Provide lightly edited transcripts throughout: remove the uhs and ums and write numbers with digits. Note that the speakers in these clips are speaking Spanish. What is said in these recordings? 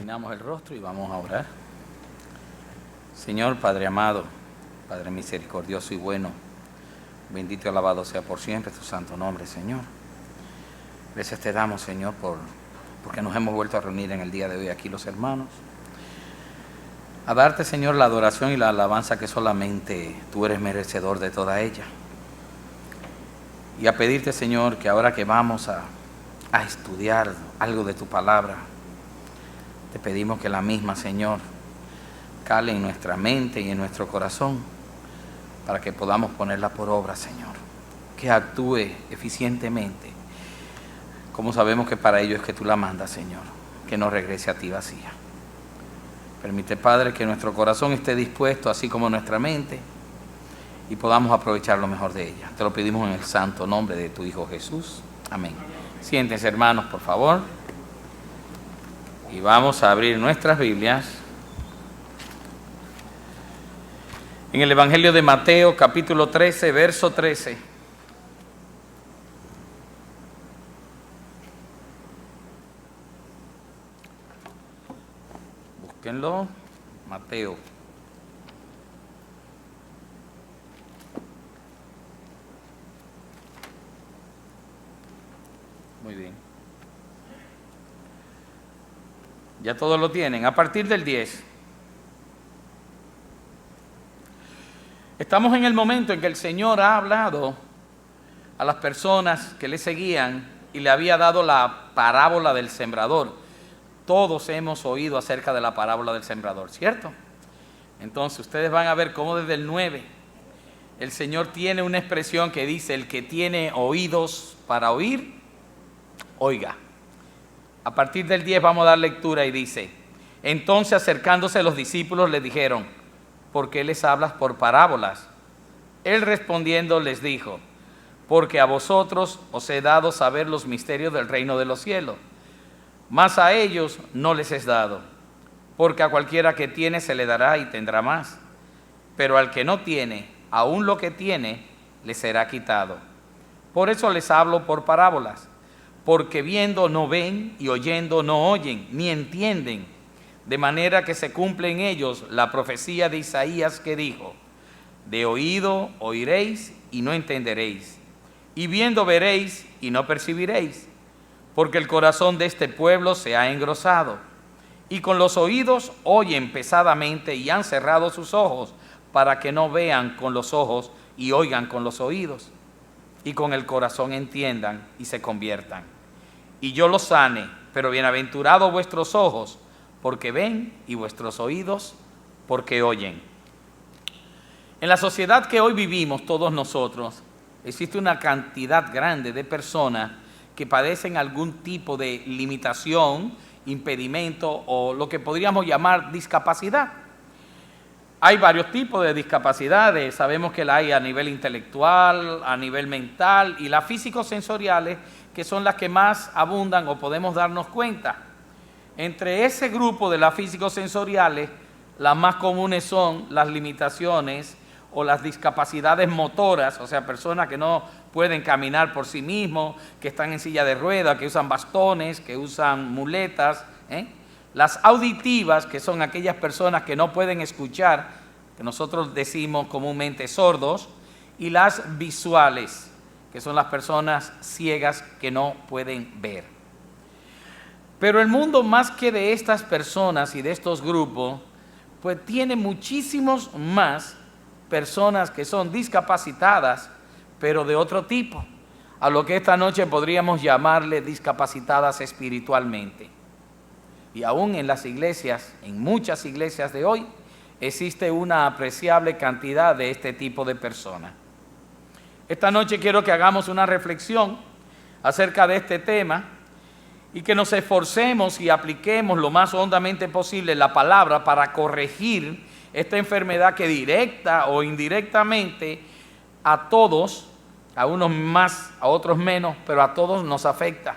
Inclinamos el rostro y vamos a orar. Señor, Padre amado, Padre misericordioso y bueno, bendito y alabado sea por siempre tu santo nombre, Señor. Gracias te damos, Señor, porque nos hemos vuelto a reunir en el día de hoy aquí los hermanos, a darte, Señor, la adoración y la alabanza que solamente tú eres merecedor de toda ella. Y a pedirte, Señor, que ahora que vamos a estudiar algo de tu palabra, te pedimos que la misma, Señor, cale en nuestra mente y en nuestro corazón para que podamos ponerla por obra, Señor. Que actúe eficientemente, como sabemos que para ello es que tú la mandas, Señor. Que no regrese a ti vacía. Permite, Padre, que nuestro corazón esté dispuesto, así como nuestra mente, y podamos aprovechar lo mejor de ella. Te lo pedimos en el santo nombre de tu Hijo Jesús. Amén. Siéntense, hermanos, por favor. Y vamos a abrir nuestras Biblias en el Evangelio de Mateo, capítulo 13, verso 13. Búsquenlo, Mateo. Muy bien. Ya todos lo tienen. A partir del 10. Estamos en el momento en que el Señor ha hablado a las personas que le seguían y le había dado la parábola del sembrador. Todos hemos oído acerca de la parábola del sembrador, ¿cierto? Entonces ustedes van a ver cómo desde el 9 el Señor tiene una expresión que dice: el que tiene oídos para oír, oiga. A partir del 10 vamos a dar lectura y dice: entonces acercándose los discípulos le dijeron: ¿por qué les hablas por parábolas? Él respondiendo les dijo: porque a vosotros os he dado saber los misterios del reino de los cielos, mas a ellos no les es dado, porque a cualquiera que tiene se le dará y tendrá más, pero al que no tiene, aun lo que tiene le será quitado. Por eso les hablo por parábolas, porque viendo no ven y oyendo no oyen, ni entienden, de manera que se cumple en ellos la profecía de Isaías que dijo: de oído oiréis y no entenderéis, y viendo veréis y no percibiréis, porque el corazón de este pueblo se ha engrosado, y con los oídos oyen pesadamente y han cerrado sus ojos, para que no vean con los ojos y oigan con los oídos, y con el corazón entiendan y se conviertan, y yo los sane. Pero bienaventurados vuestros ojos, porque ven, y vuestros oídos, porque oyen. En la sociedad que hoy vivimos todos nosotros, existe una cantidad grande de personas que padecen algún tipo de limitación, impedimento o lo que podríamos llamar discapacidad. Hay varios tipos de discapacidades. Sabemos que la hay a nivel intelectual, a nivel mental, y las físico-sensoriales, que son las que más abundan o podemos darnos cuenta. Entre ese grupo de las físico-sensoriales, las más comunes son las limitaciones o las discapacidades motoras, o sea, personas que no pueden caminar por sí mismos, que están en silla de ruedas, que usan bastones, que usan muletas, Las auditivas, que son aquellas personas que no pueden escuchar, que nosotros decimos comúnmente sordos, y las visuales, que son las personas ciegas que no pueden ver. Pero el mundo, más que de estas personas y de estos grupos, pues tiene muchísimos más personas que son discapacitadas, pero de otro tipo, a lo que esta noche podríamos llamarle discapacitadas espiritualmente. Y aún en las iglesias, en muchas iglesias de hoy, existe una apreciable cantidad de este tipo de personas. Esta noche quiero que hagamos una reflexión acerca de este tema y que nos esforcemos y apliquemos lo más hondamente posible la palabra para corregir esta enfermedad que directa o indirectamente a todos, a unos más, a otros menos, pero a todos nos afecta.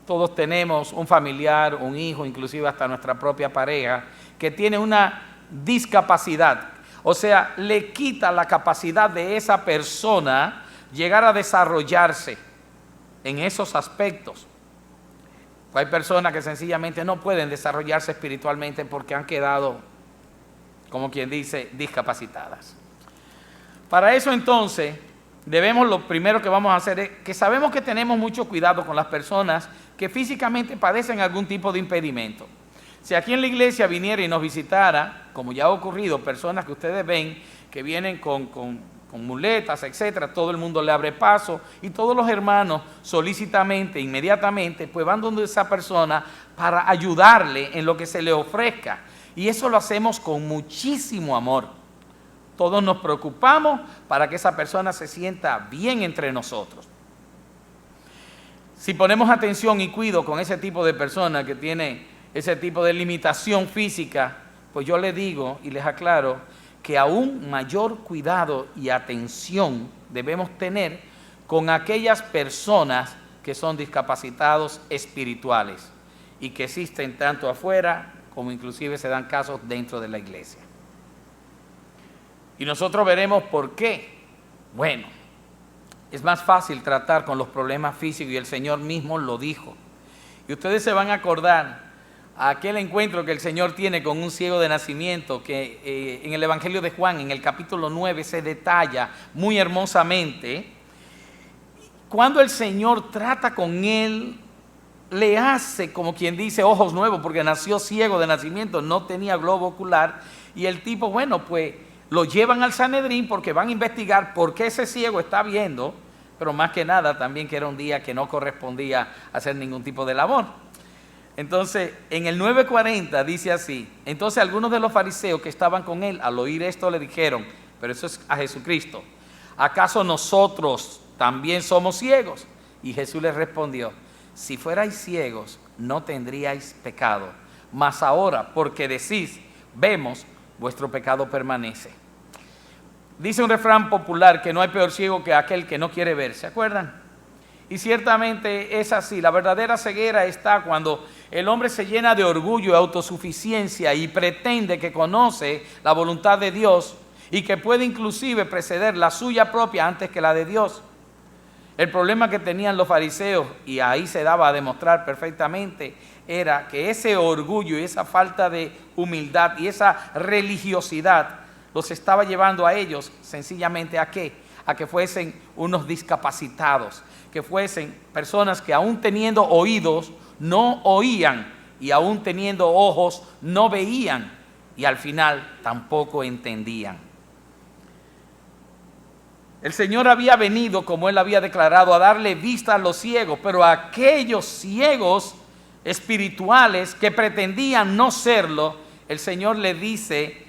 Todos tenemos un familiar, un hijo, inclusive hasta nuestra propia pareja, que tiene una discapacidad. O sea, le quita la capacidad de esa persona llegar a desarrollarse en esos aspectos. Hay personas que sencillamente no pueden desarrollarse espiritualmente porque han quedado, como quien dice, discapacitadas. Para eso entonces, lo primero que vamos a hacer es que sabemos que tenemos mucho cuidado con las personas que físicamente padecen algún tipo de impedimento. Si aquí en la iglesia viniera y nos visitara, como ya ha ocurrido, personas que ustedes ven que vienen con muletas, etcétera, todo el mundo le abre paso y todos los hermanos solícitamente, inmediatamente, pues van donde esa persona para ayudarle en lo que se le ofrezca. Y eso lo hacemos con muchísimo amor. Todos nos preocupamos para que esa persona se sienta bien entre nosotros. Si ponemos atención y cuidado con ese tipo de persona que tiene ese tipo de limitación física, pues yo les digo y les aclaro que aún mayor cuidado y atención debemos tener con aquellas personas que son discapacitados espirituales y que existen tanto afuera como inclusive se dan casos dentro de la iglesia. Y nosotros veremos por qué. Bueno, es más fácil tratar con los problemas físicos y el Señor mismo lo dijo. Y ustedes se van a acordar a aquel encuentro que el Señor tiene con un ciego de nacimiento, que en el Evangelio de Juan, en el capítulo 9, se detalla muy hermosamente. Cuando el Señor trata con él, le hace, como quien dice, ojos nuevos, porque nació ciego de nacimiento, no tenía globo ocular, y el tipo, bueno, pues lo llevan al Sanedrín porque van a investigar por qué ese ciego está viendo, pero más que nada también que era un día que no correspondía hacer ningún tipo de labor. Entonces, en el 9:40 dice así: entonces algunos de los fariseos que estaban con él, al oír esto, le dijeron, pero eso es a Jesucristo, ¿acaso nosotros también somos ciegos? Y Jesús les respondió, si fuerais ciegos, no tendríais pecado, mas ahora, porque decís, vemos, vuestro pecado permanece. Dice un refrán popular que no hay peor ciego que aquel que no quiere ver, ¿se acuerdan? Y ciertamente es así. La verdadera ceguera está cuando el hombre se llena de orgullo y autosuficiencia y pretende que conoce la voluntad de Dios y que puede inclusive preceder la suya propia antes que la de Dios. El problema que tenían los fariseos, y ahí se daba a demostrar perfectamente, era que ese orgullo y esa falta de humildad y esa religiosidad los estaba llevando a ellos sencillamente ¿a qué? A que fuesen unos discapacitados, que fuesen personas que aún teniendo oídos no oían y aún teniendo ojos no veían y al final tampoco entendían. El Señor había venido, como Él había declarado, a darle vista a los ciegos, pero a aquellos ciegos espirituales que pretendían no serlo, el Señor le dice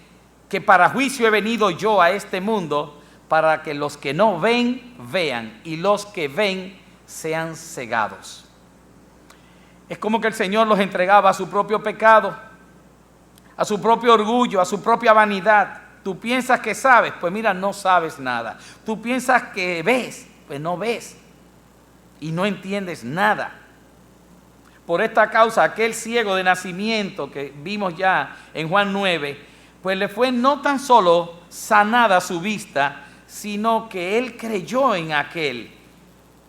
que para juicio he venido yo a este mundo, para que los que no ven, vean, y los que ven, sean cegados. Es como que el Señor los entregaba a su propio pecado, a su propio orgullo, a su propia vanidad. Tú piensas que sabes, pues mira, no sabes nada. Tú piensas que ves, pues no ves, y no entiendes nada. Por esta causa, aquel ciego de nacimiento que vimos ya en Juan 9, pues le fue no tan solo sanada su vista, sino que él creyó en aquel.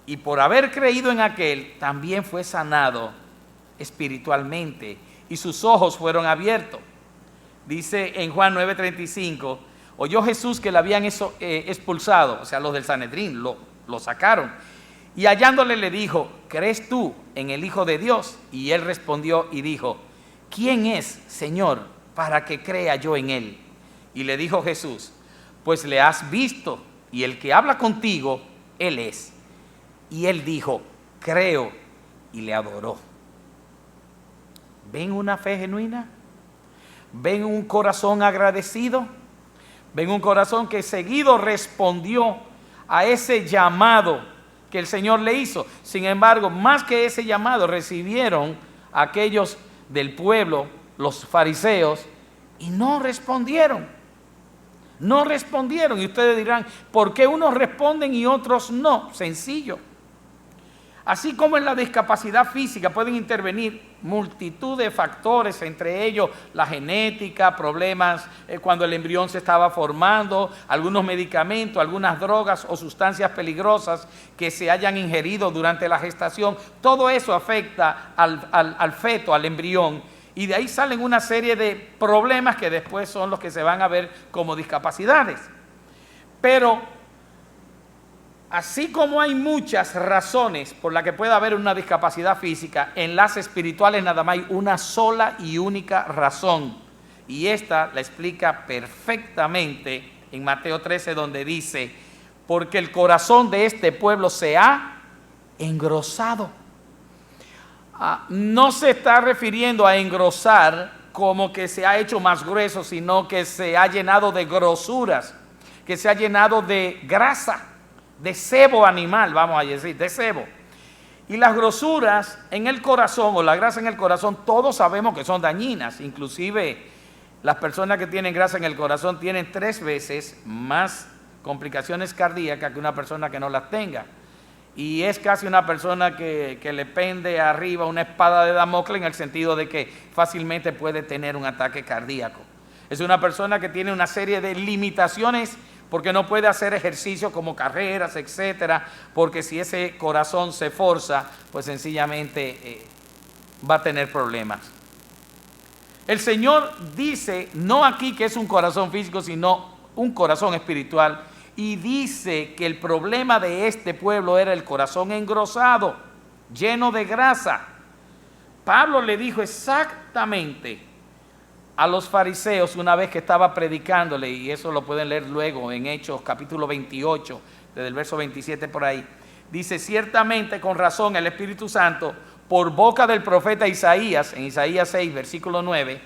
Y por haber creído en aquel, también fue sanado espiritualmente. Y sus ojos fueron abiertos. Dice en Juan 9:35, oyó Jesús que le habían expulsado, o sea, los del Sanedrín, lo sacaron. Y hallándole le dijo, ¿crees tú en el Hijo de Dios? Y él respondió y dijo, ¿quién es, Señor, para que crea yo en él? Y le dijo Jesús, pues le has visto, y el que habla contigo, él es. Y él dijo, creo, y le adoró. ¿Ven una fe genuina? ¿Ven un corazón agradecido? ¿Ven un corazón que seguido respondió a ese llamado que el Señor le hizo? Sin embargo, más que ese llamado, recibieron aquellos del pueblo, los fariseos, y no respondieron. No respondieron. Y ustedes dirán, ¿por qué unos responden y otros no? Sencillo. Así como en la discapacidad física pueden intervenir multitud de factores, entre ellos la genética, problemas cuando el embrión se estaba formando, algunos medicamentos, algunas drogas o sustancias peligrosas que se hayan ingerido durante la gestación. Todo eso afecta al feto, al embrión, y de ahí salen una serie de problemas que después son los que se van a ver como discapacidades. Pero así como hay muchas razones por las que puede haber una discapacidad física, en las espirituales nada más hay una sola y única razón. Y esta la explica perfectamente en Mateo 13, donde dice: porque el corazón de este pueblo se ha engrosado. No se está refiriendo a engrosar como que se ha hecho más grueso, sino que se ha llenado de grosuras, que se ha llenado de grasa, de sebo animal, vamos a decir, de sebo. Y las grosuras en el corazón, o la grasa en el corazón, todos sabemos que son dañinas. Inclusive las personas que tienen grasa en el corazón tienen 3 veces más complicaciones cardíacas que una persona que no las tenga. Y es casi una persona que le pende arriba una espada de Damocles, en el sentido de que fácilmente puede tener un ataque cardíaco. Es una persona que tiene una serie de limitaciones porque no puede hacer ejercicio como carreras, etcétera, porque si ese corazón se forza, pues sencillamente va a tener problemas. El Señor dice, no aquí que es un corazón físico, sino un corazón espiritual, y dice que el problema de este pueblo era el corazón engrosado, lleno de grasa. Pablo le dijo exactamente a los fariseos una vez que estaba predicándole, y eso lo pueden leer luego en Hechos capítulo 28, desde el verso 27 por ahí. Dice: ciertamente con razón el Espíritu Santo, por boca del profeta Isaías, en Isaías 6, versículo 9,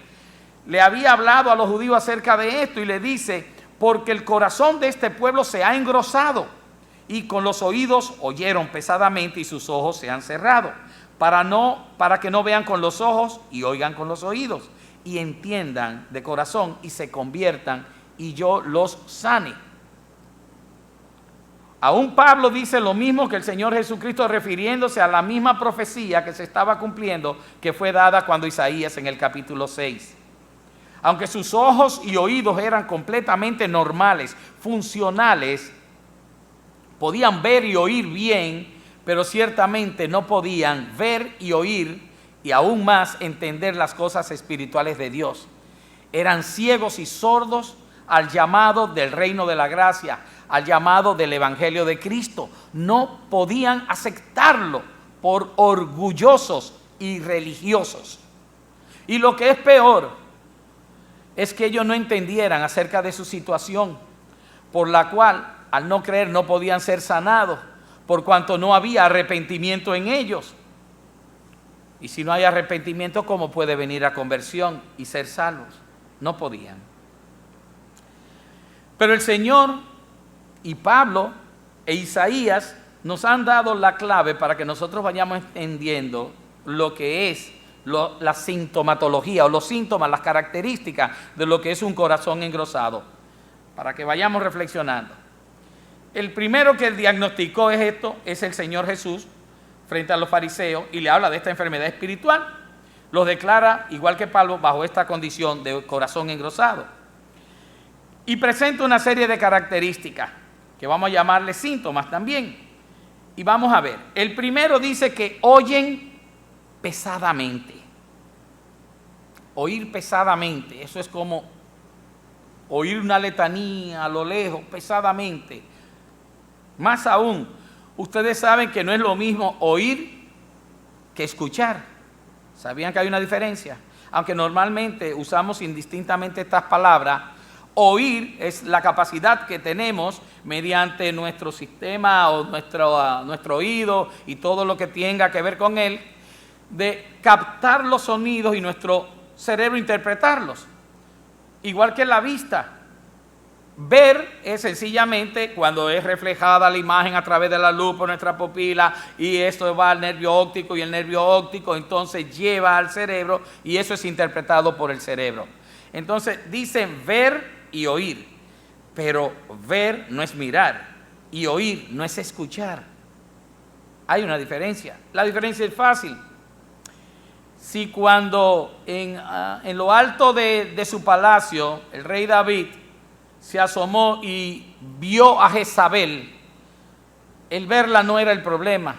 le había hablado a los judíos acerca de esto, y le dice: porque el corazón de este pueblo se ha engrosado, y con los oídos oyeron pesadamente, y sus ojos se han cerrado, para que no vean con los ojos y oigan con los oídos, y entiendan de corazón y se conviertan, y yo los sane. Aún Pablo dice lo mismo que el Señor Jesucristo, refiriéndose a la misma profecía que se estaba cumpliendo, que fue dada cuando Isaías en el capítulo 6. Aunque sus ojos y oídos eran completamente normales, funcionales, podían ver y oír bien, pero ciertamente no podían ver y oír, y aún más entender las cosas espirituales de Dios. Eran ciegos y sordos al llamado del reino de la gracia, al llamado del evangelio de Cristo. No podían aceptarlo por orgullosos y religiosos. Y lo que es peor es que ellos no entendieran acerca de su situación, por la cual al no creer no podían ser sanados, por cuanto no había arrepentimiento en ellos. Y si no hay arrepentimiento, ¿cómo puede venir a conversión y ser salvos? No podían. Pero el Señor y Pablo e Isaías nos han dado la clave para que nosotros vayamos entendiendo lo que es la sintomatología, o los síntomas, las características de lo que es un corazón engrosado, para que vayamos reflexionando. El primero que diagnosticó esto es el Señor Jesús frente a los fariseos, y le habla de esta enfermedad espiritual. Los declara, igual que Pablo, bajo esta condición de corazón engrosado, y presenta una serie de características que vamos a llamarle síntomas también. Y vamos a ver, el primero dice que oyen pesadamente. Oír pesadamente, eso es como oír una letanía a lo lejos, pesadamente. Más aún, ustedes saben que no es lo mismo oír que escuchar. ¿Sabían que hay una diferencia? Aunque normalmente usamos indistintamente estas palabras, oír es la capacidad que tenemos mediante nuestro sistema o nuestro oído y todo lo que tenga que ver con él, de captar los sonidos y nuestro cerebro interpretarlos. Igual que la vista. Ver es sencillamente cuando es reflejada la imagen a través de la luz por nuestra pupila, y esto va al nervio óptico, y el nervio óptico entonces lleva al cerebro, y eso es interpretado por el cerebro. Entonces dicen ver y oír, pero ver no es mirar y oír no es escuchar. Hay una diferencia. La diferencia es fácil. si cuando en lo alto de su palacio el rey David se asomó y vio a Jezabel, el verla no era el problema.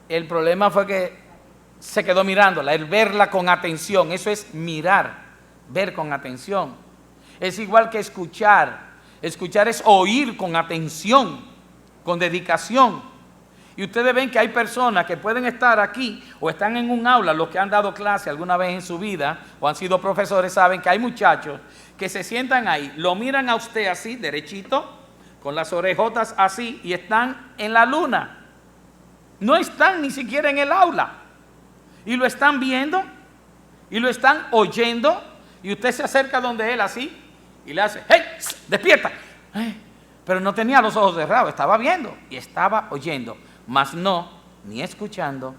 El problema fue que se quedó mirándola, el verla con atención. Eso es mirar, ver con atención. Es igual que escuchar. Escuchar es oír con atención, con dedicación. Y ustedes ven que hay personas que pueden estar aquí o están en un aula, los que han dado clase alguna vez en su vida o han sido profesores saben que hay muchachos que se sientan ahí, lo miran a usted así, derechito, con las orejotas así y están en la luna. No están ni siquiera en el aula. Y lo están viendo y lo están oyendo y usted se acerca donde él así y le hace, ¡hey! ¡Despierta! Pero no tenía los ojos cerrados, estaba viendo y estaba oyendo, mas no, ni escuchando,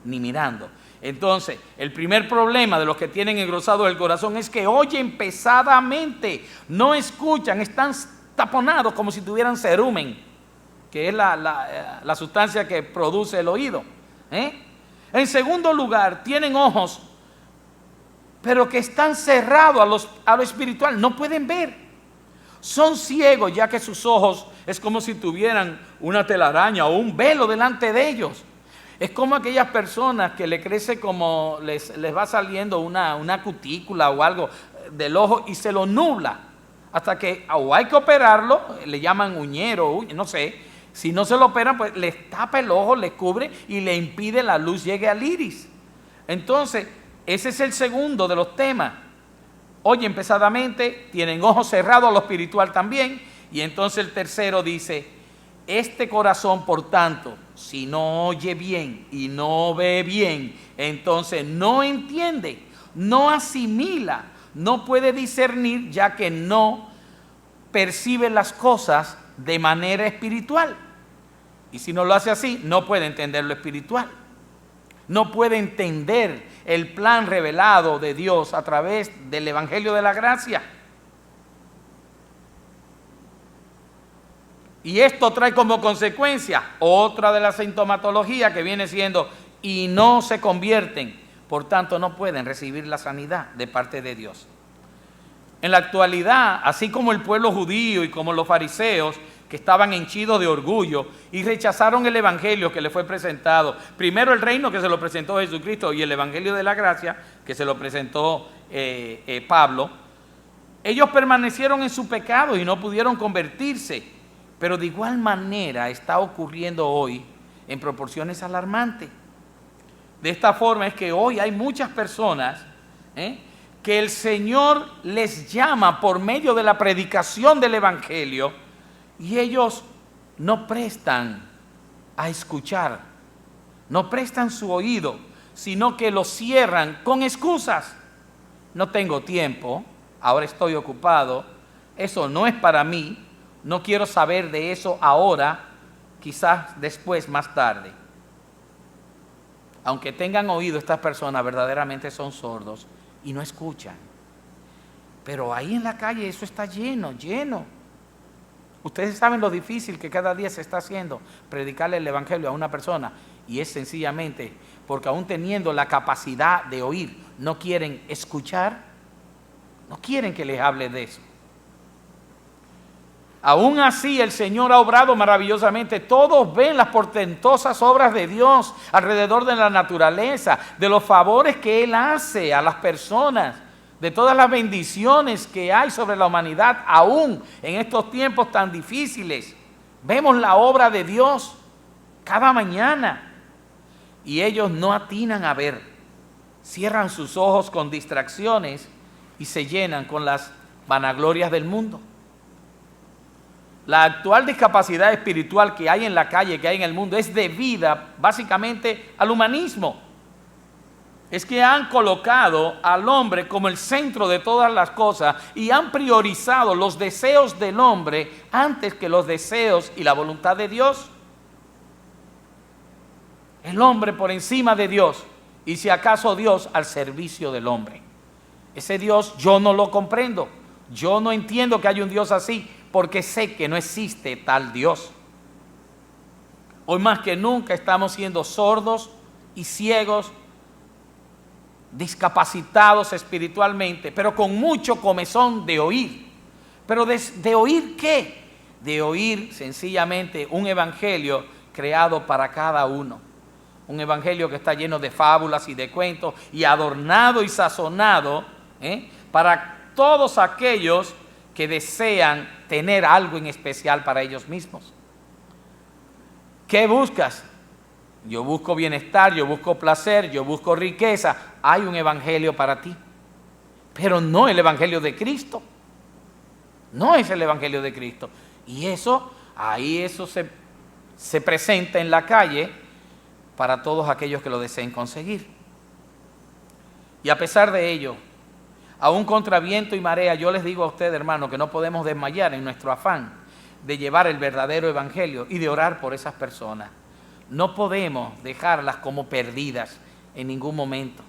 ni mirando. Entonces, el primer problema de los que tienen engrosado el corazón es que oyen pesadamente, no escuchan, están taponados como si tuvieran cerumen, que es la sustancia que produce el oído. En segundo lugar, tienen ojos, pero que están cerrados a lo espiritual, no pueden ver. Son ciegos, ya que sus ojos es como si tuvieran una telaraña o un velo delante de ellos. Es como aquellas personas que le crece como les va saliendo una cutícula o algo del ojo y se lo nubla. Hasta que o hay que operarlo, le llaman uñero, no sé. Si no se lo operan, pues les tapa el ojo, les cubre y le impide la luz llegue al iris. Entonces, ese es el segundo de los temas. Oyen pesadamente, tienen ojos cerrados a lo espiritual también. Y entonces el tercero dice, este corazón, por tanto, si no oye bien y no ve bien, entonces no entiende, no asimila, no puede discernir, ya que no percibe las cosas de manera espiritual. Y si no lo hace así, no puede entender lo espiritual. No puede entender el plan revelado de Dios a través del Evangelio de la Gracia. Y esto trae como consecuencia otra de las sintomatologías que viene siendo y no se convierten, por tanto no pueden recibir la sanidad de parte de Dios. En la actualidad, así como el pueblo judío y como los fariseos, que estaban henchidos de orgullo y rechazaron el evangelio que les fue presentado. Primero el reino que se lo presentó Jesucristo y el evangelio de la gracia que se lo presentó Pablo. Ellos permanecieron en su pecado y no pudieron convertirse. Pero de igual manera está ocurriendo hoy en proporciones alarmantes. De esta forma es que hoy hay muchas personas que el Señor les llama por medio de la predicación del evangelio. Y ellos no prestan a escuchar, no prestan su oído, sino que lo cierran con excusas. No tengo tiempo, ahora estoy ocupado, eso no es para mí, no quiero saber de eso ahora, quizás después, más tarde. Aunque tengan oído, estas personas verdaderamente son sordos y no escuchan. Pero ahí en la calle eso está lleno, lleno. Ustedes saben lo difícil que cada día se está haciendo predicarle el evangelio a una persona, y es sencillamente porque aún teniendo la capacidad de oír, no quieren escuchar, no quieren que les hable de eso. Aún así el Señor ha obrado maravillosamente. Todos ven las portentosas obras de Dios alrededor de la naturaleza, de los favores que Él hace a las personas, de todas las bendiciones que hay sobre la humanidad, aún en estos tiempos tan difíciles. Vemos la obra de Dios cada mañana y ellos no atinan a ver. Cierran sus ojos con distracciones y se llenan con las vanaglorias del mundo. La actual discapacidad espiritual que hay en la calle, que hay en el mundo, es debida básicamente al humanismo. Es que han colocado al hombre como el centro de todas las cosas y han priorizado los deseos del hombre antes que los deseos y la voluntad de Dios. El hombre por encima de Dios y si acaso Dios al servicio del hombre. Ese Dios yo no lo comprendo. Yo no entiendo que haya un Dios así porque sé que no existe tal Dios. Hoy más que nunca estamos siendo sordos y ciegos discapacitados espiritualmente, pero con mucho comezón de oír. ¿Pero de oír qué? De oír sencillamente un evangelio creado para cada uno. Un evangelio que está lleno de fábulas y de cuentos y adornado y sazonado para todos aquellos que desean tener algo en especial para ellos mismos. ¿Qué buscas? Yo busco bienestar, yo busco placer, yo busco riqueza. Hay un evangelio para ti, pero no el evangelio de Cristo. No es el evangelio de Cristo. Y eso se presenta en la calle para todos aquellos que lo deseen conseguir. Y a pesar de ello, aún contra viento y marea, yo les digo a ustedes, hermanos, que no podemos desmayar en nuestro afán de llevar el verdadero evangelio y de orar por esas personas. No podemos dejarlas como perdidas en ningún momento.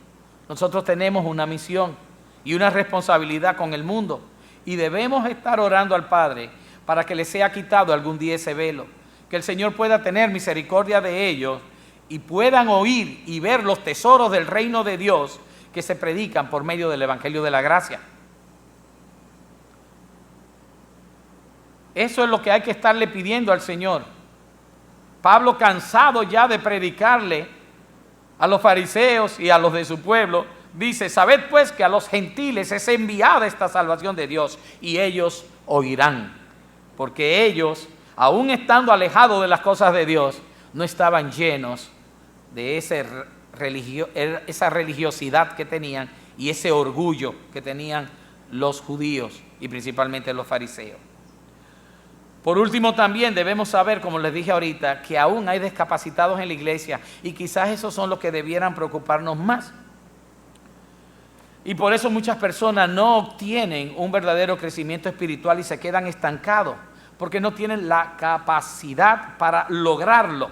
Nosotros tenemos una misión y una responsabilidad con el mundo y debemos estar orando al Padre para que les sea quitado algún día ese velo, que el Señor pueda tener misericordia de ellos y puedan oír y ver los tesoros del reino de Dios que se predican por medio del evangelio de la gracia. Eso es lo que hay que estarle pidiendo al Señor. Pablo, cansado ya de predicarle a los fariseos y a los de su pueblo, dice: sabed pues que a los gentiles es enviada esta salvación de Dios, y ellos oirán, porque ellos, aún estando alejados de las cosas de Dios, no estaban llenos de esa religiosidad que tenían y ese orgullo que tenían los judíos y principalmente los fariseos. Por último, también debemos saber, como les dije ahorita, que aún hay discapacitados en la iglesia y quizás esos son los que debieran preocuparnos más. Y por eso muchas personas no obtienen un verdadero crecimiento espiritual y se quedan estancados, porque no tienen la capacidad para lograrlo.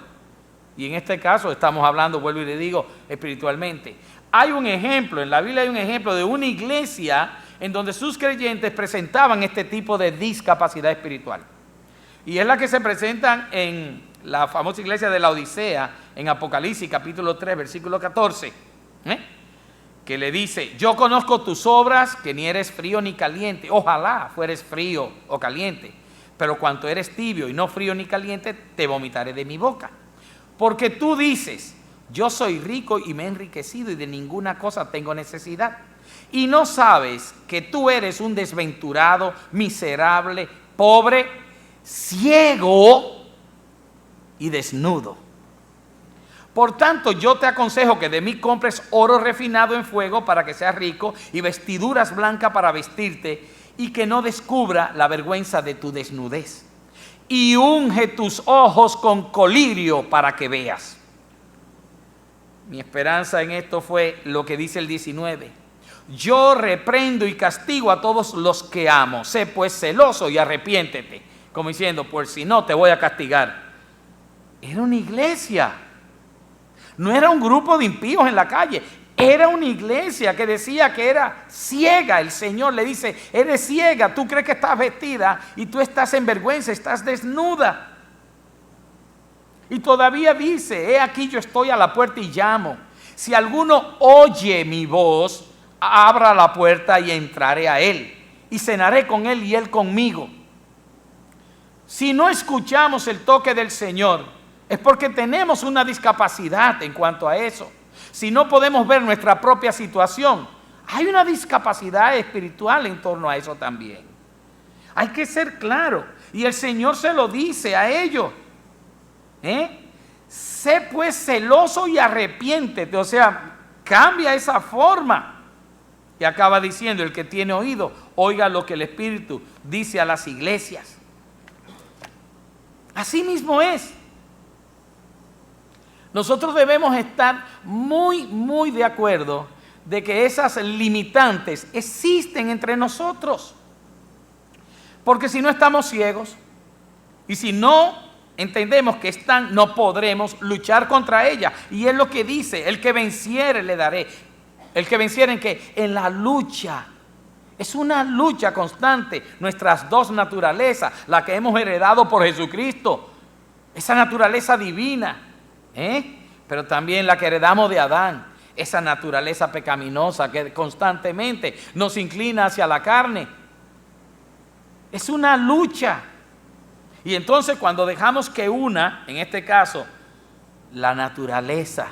Y en este caso estamos hablando, vuelvo y le digo, espiritualmente. Hay un ejemplo, en la Biblia hay un ejemplo de una iglesia en donde sus creyentes presentaban este tipo de discapacidad espiritual. Y es la que se presentan en la famosa iglesia de la Odisea, en Apocalipsis capítulo 3, versículo 14, que le dice: yo conozco tus obras, que ni eres frío ni caliente. Ojalá fueres frío o caliente, pero cuanto eres tibio y no frío ni caliente, te vomitaré de mi boca. Porque tú dices: yo soy rico y me he enriquecido y de ninguna cosa tengo necesidad. Y no sabes que tú eres un desventurado, miserable, pobre, ciego y desnudo. Por tanto, yo te aconsejo que de mí compres oro refinado en fuego para que seas rico, y vestiduras blancas para vestirte, y que no descubra la vergüenza de tu desnudez. Y unge tus ojos con colirio para que veas. Mi esperanza en esto fue lo que dice el 19. Yo reprendo y castigo a todos los que amo. Sé pues celoso y arrepiéntete. Como diciendo: por si no, te voy a castigar. Era una iglesia. No era un grupo de impíos en la calle. Era una iglesia que decía que era ciega. El Señor le dice: eres ciega, tú crees que estás vestida y tú estás en vergüenza, estás desnuda. Y todavía dice: he aquí yo estoy a la puerta y llamo. Si alguno oye mi voz, abra la puerta y entraré a él, y cenaré con él y él conmigo. Si no escuchamos el toque del Señor, es porque tenemos una discapacidad en cuanto a eso. Si no podemos ver nuestra propia situación, hay una discapacidad espiritual en torno a eso también. Hay que ser claro, y el Señor se lo dice a ellos. Sé pues celoso y arrepiéntete, o sea, cambia esa forma. Y acaba diciendo: el que tiene oído, oiga lo que el Espíritu dice a las iglesias. Así mismo es. Nosotros debemos estar muy de acuerdo de que esas limitantes existen entre nosotros. Porque si no estamos ciegos y si no entendemos que están, no podremos luchar contra ellas. Y es lo que dice: el que venciere le daré. El que venciere en qué? En la lucha. Es una lucha constante. Nuestras dos naturalezas, la que hemos heredado por Jesucristo, esa naturaleza divina, pero también la que heredamos de Adán, esa naturaleza pecaminosa que constantemente nos inclina hacia la carne. Es una lucha. Y entonces cuando dejamos que en este caso, la naturaleza,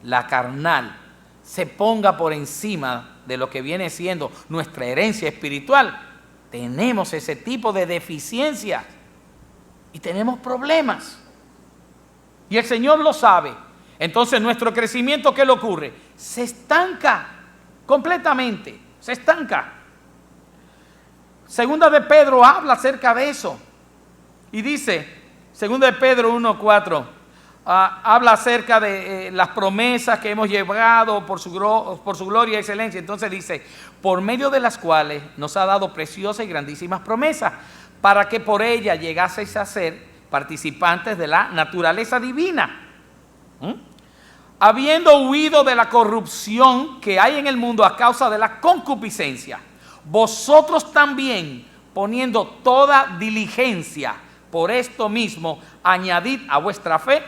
la carnal, se ponga por encima de lo que viene siendo nuestra herencia espiritual, tenemos ese tipo de deficiencia y tenemos problemas. Y el Señor lo sabe. Entonces nuestro crecimiento, ¿qué le ocurre? Se estanca completamente, se estanca. Segunda de Pedro habla acerca de eso y dice, segunda de Pedro 1:4, habla acerca de las promesas que hemos llevado por su gloria y excelencia. Entonces dice, por medio de las cuales nos ha dado preciosas y grandísimas promesas, para que por ella llegaseis a ser participantes de la naturaleza divina, habiendo huido de la corrupción que hay en el mundo a causa de la concupiscencia, vosotros también, poniendo toda diligencia por esto mismo, añadid a vuestra fe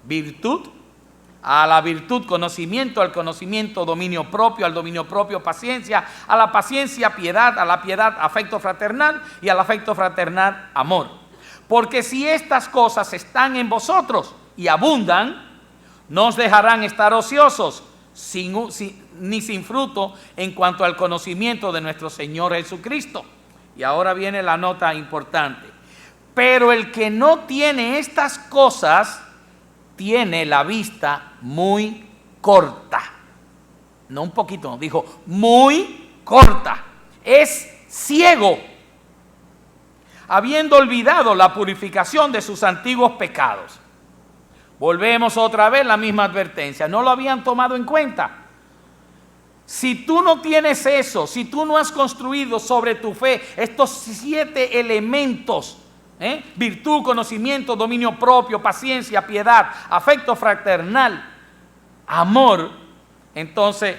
virtud, a la virtud conocimiento, al conocimiento dominio propio, al dominio propio paciencia, a la paciencia piedad, a la piedad afecto fraternal y al afecto fraternal amor. Porque si estas cosas están en vosotros y abundan, no os dejarán estar ociosos ni sin fruto en cuanto al conocimiento de nuestro Señor Jesucristo. Y ahora viene la nota importante. Pero el que no tiene estas cosas tiene la vista muy corta. No un poquito, dijo muy corta. Es ciego, habiendo olvidado la purificación de sus antiguos pecados. Volvemos otra vez la misma advertencia. No lo habían tomado en cuenta. Si tú no tienes eso, si tú no has construido sobre tu fe estos 7 elementos, virtud, conocimiento, dominio propio, paciencia, piedad, afecto fraternal, amor, entonces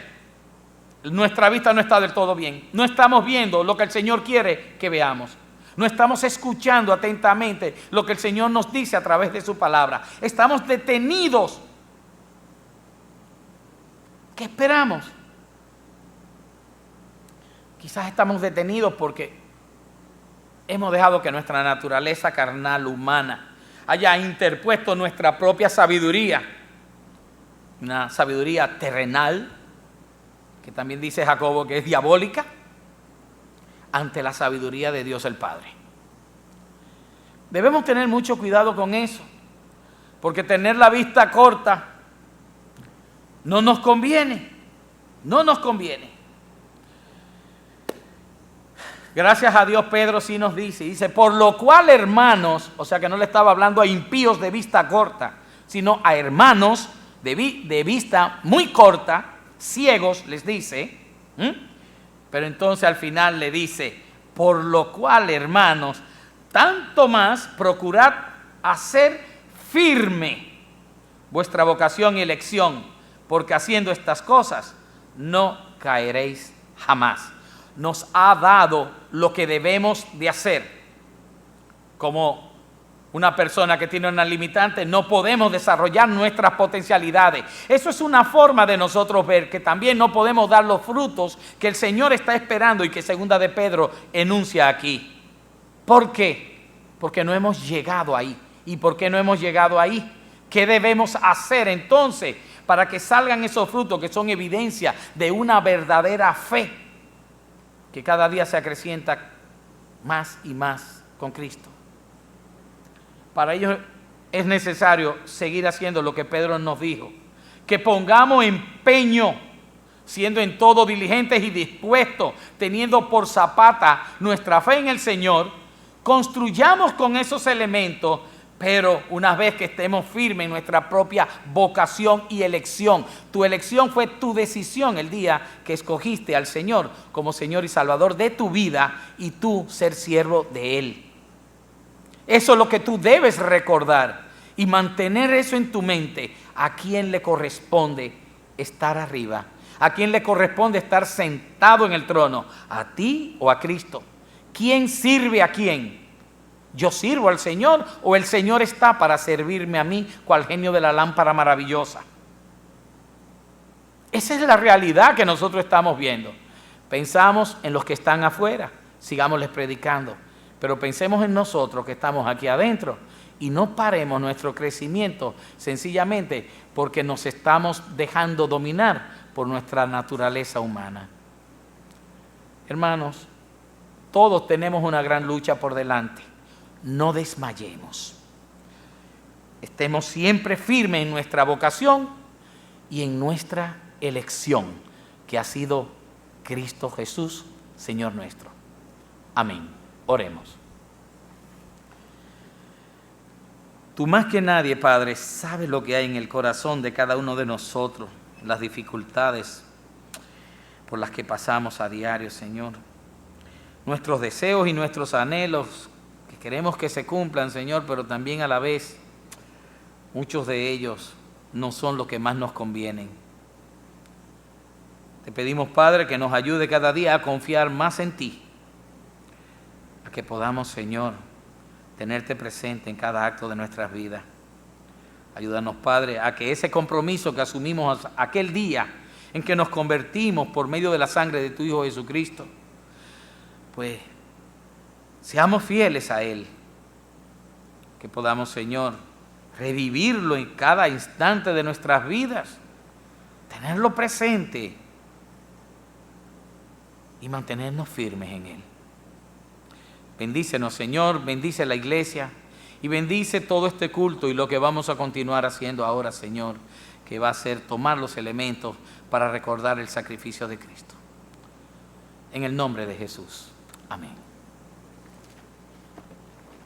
nuestra vista no está del todo bien. No estamos viendo lo que el Señor quiere que veamos. No estamos escuchando atentamente lo que el Señor nos dice a través de su palabra. Estamos detenidos. ¿Qué esperamos? Quizás estamos detenidos porque hemos dejado que nuestra naturaleza carnal humana haya interpuesto nuestra propia sabiduría, una sabiduría terrenal, que también dice Jacobo que es diabólica, ante la sabiduría de Dios el Padre. Debemos tener mucho cuidado con eso, porque tener la vista corta no nos conviene, no nos conviene. Gracias a Dios, Pedro sí nos dice, por lo cual, hermanos, o sea que no le estaba hablando a impíos de vista corta, sino a hermanos de vista muy corta, ciegos, les dice, pero entonces al final le dice, por lo cual, hermanos, tanto más procurad hacer firme vuestra vocación y elección, porque haciendo estas cosas no caeréis jamás. Nos ha dado lo que debemos de hacer. Como una persona que tiene una limitante, no podemos desarrollar nuestras potencialidades. Eso es una forma de nosotros ver que también no podemos dar los frutos que el Señor está esperando y que segunda de Pedro enuncia aquí. ¿Por qué? Porque no hemos llegado ahí. ¿Y por qué no hemos llegado ahí? ¿Qué debemos hacer entonces para que salgan esos frutos que son evidencia de una verdadera fe que cada día se acrecienta más y más con Cristo? Para ello es necesario seguir haciendo lo que Pedro nos dijo, que pongamos empeño, siendo en todo diligentes y dispuestos, teniendo por zapata nuestra fe en el Señor, construyamos con esos elementos, pero una vez que estemos firmes en nuestra propia vocación y elección. Tu elección fue tu decisión el día que escogiste al Señor como Señor y Salvador de tu vida y tú ser siervo de Él. Eso es lo que tú debes recordar y mantener eso en tu mente. ¿A quién le corresponde estar arriba? ¿A quién le corresponde estar sentado en el trono? ¿A ti o a Cristo? ¿Quién sirve a quién? ¿Yo sirvo al Señor o el Señor está para servirme a mí, cual genio de la lámpara maravillosa? Esa es la realidad que nosotros estamos viendo. Pensamos en los que están afuera, sigámosles predicando, pero pensemos en nosotros que estamos aquí adentro y no paremos nuestro crecimiento sencillamente porque nos estamos dejando dominar por nuestra naturaleza humana. Hermanos, todos tenemos una gran lucha por delante. No desmayemos. Estemos siempre firmes en nuestra vocación y en nuestra elección, que ha sido Cristo Jesús, Señor nuestro. Amén. Oremos. Tú más que nadie, Padre, sabes lo que hay en el corazón de cada uno de nosotros, las dificultades por las que pasamos a diario, Señor. Nuestros deseos y nuestros anhelos que queremos que se cumplan, Señor, pero también a la vez muchos de ellos no son los que más nos convienen. Te pedimos, Padre, que nos ayude cada día a confiar más en ti, a que podamos, Señor, tenerte presente en cada acto de nuestras vidas. Ayúdanos, Padre, a que ese compromiso que asumimos aquel día en que nos convertimos por medio de la sangre de tu Hijo Jesucristo, pues seamos fieles a Él. Que podamos, Señor, revivirlo en cada instante de nuestras vidas, tenerlo presente y mantenernos firmes en Él. Bendícenos, Señor, bendice la iglesia y bendice todo este culto y lo que vamos a continuar haciendo ahora, Señor, que va a ser tomar los elementos para recordar el sacrificio de Cristo. En el nombre de Jesús. Amén.